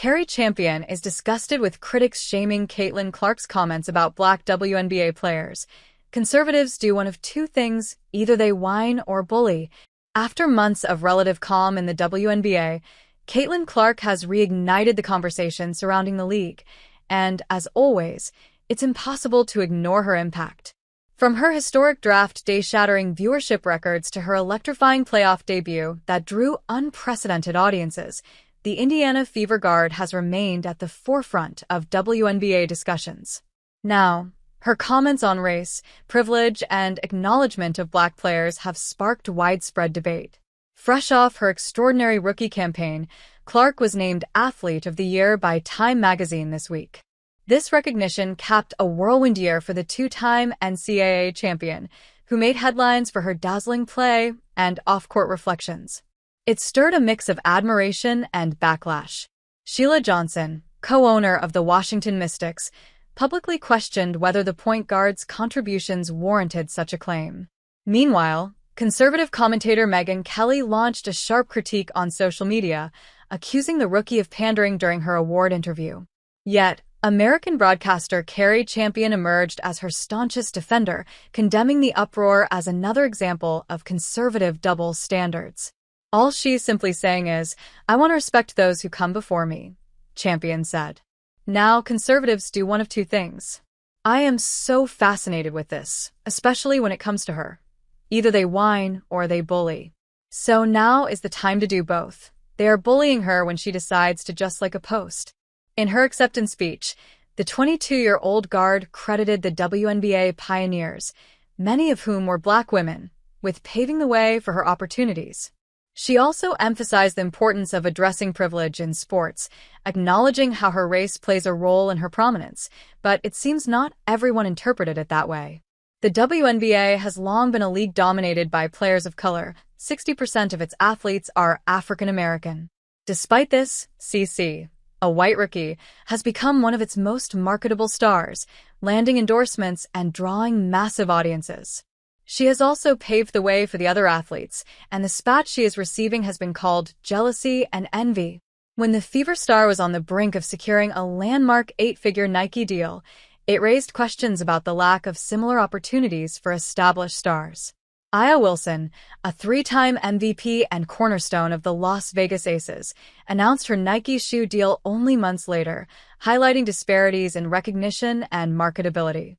Cari Champion is disgusted with critics shaming Caitlin Clark's comments about Black WNBA players. Conservatives do one of two things: either they whine or bully. After months of relative calm in the WNBA, Caitlin Clark has reignited the conversation surrounding the league, and, as always, it's impossible to ignore her impact. From her historic draft day-shattering viewership records to her electrifying playoff debut that drew unprecedented audiences, the Indiana Fever guard has remained at the forefront of WNBA discussions. Now, her comments on race, privilege, and acknowledgement of Black players have sparked widespread debate. Fresh off her extraordinary rookie campaign, Clark was named Athlete of the Year by Time magazine this week. This recognition capped a whirlwind year for the two-time NCAA champion, who made headlines for her dazzling play and off-court reflections. It stirred a mix of admiration and backlash. Sheila Johnson, co-owner of the Washington Mystics, publicly questioned whether the point guard's contributions warranted such a claim. Meanwhile, conservative commentator Megyn Kelly launched a sharp critique on social media, accusing the rookie of pandering during her award interview. Yet, American broadcaster Cari Champion emerged as her staunchest defender, condemning the uproar as another example of conservative double standards. "All she's simply saying is, I want to respect those who come before me," Champion said. Now, conservatives do one of two things. I am so fascinated with this, especially when it comes to her. Either they whine or they bully. So now is the time to do both. They are bullying her when she decides to just like a post. In her acceptance speech, the 22-year-old guard credited the WNBA pioneers, many of whom were Black women, with paving the way for her opportunities. She also emphasized the importance of addressing privilege in sports, acknowledging how her race plays a role in her prominence, but it seems not everyone interpreted it that way. The WNBA has long been a league dominated by players of color. 60% of its athletes are African American. Despite this, CC, a white rookie, has become one of its most marketable stars, landing endorsements and drawing massive audiences. She has also paved the way for the other athletes, and the spat she is receiving has been called jealousy and envy. When the Fever star was on the brink of securing a landmark 8-figure Nike deal, it raised questions about the lack of similar opportunities for established stars. Aya Wilson, a 3-time MVP and cornerstone of the Las Vegas Aces, announced her Nike shoe deal only months later, highlighting disparities in recognition and marketability.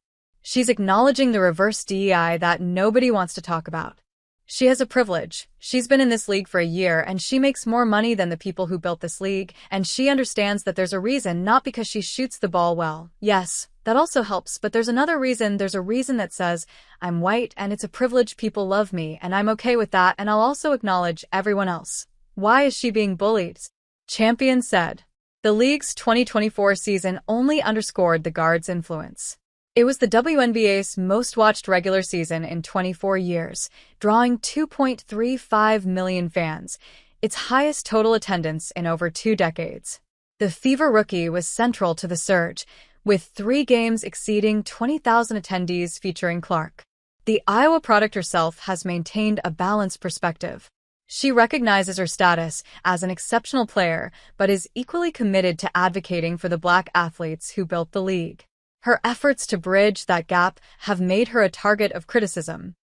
She's acknowledging the reverse DEI that nobody wants to talk about. She has a privilege. She's been in this league for a year, and she makes more money than the people who built this league, and she understands that there's a reason, not because she shoots the ball well. Yes, that also helps, but there's another reason. There's a reason that says, I'm white, and it's a privilege, people love me, and I'm okay with that, and I'll also acknowledge everyone else. Why is she being bullied? Champion said. The league's 2024 season only underscored the guard's influence. It was the WNBA's most-watched regular season in 24 years, drawing 2.35 million fans, its highest total attendance in over 2 decades. The Fever rookie was central to the surge, with 3 games exceeding 20,000 attendees featuring Clark. The Iowa product herself has maintained a balanced perspective. She recognizes her status as an exceptional player, but is equally committed to advocating for the Black athletes who built the league. Her efforts to bridge that gap have made her a target of criticism.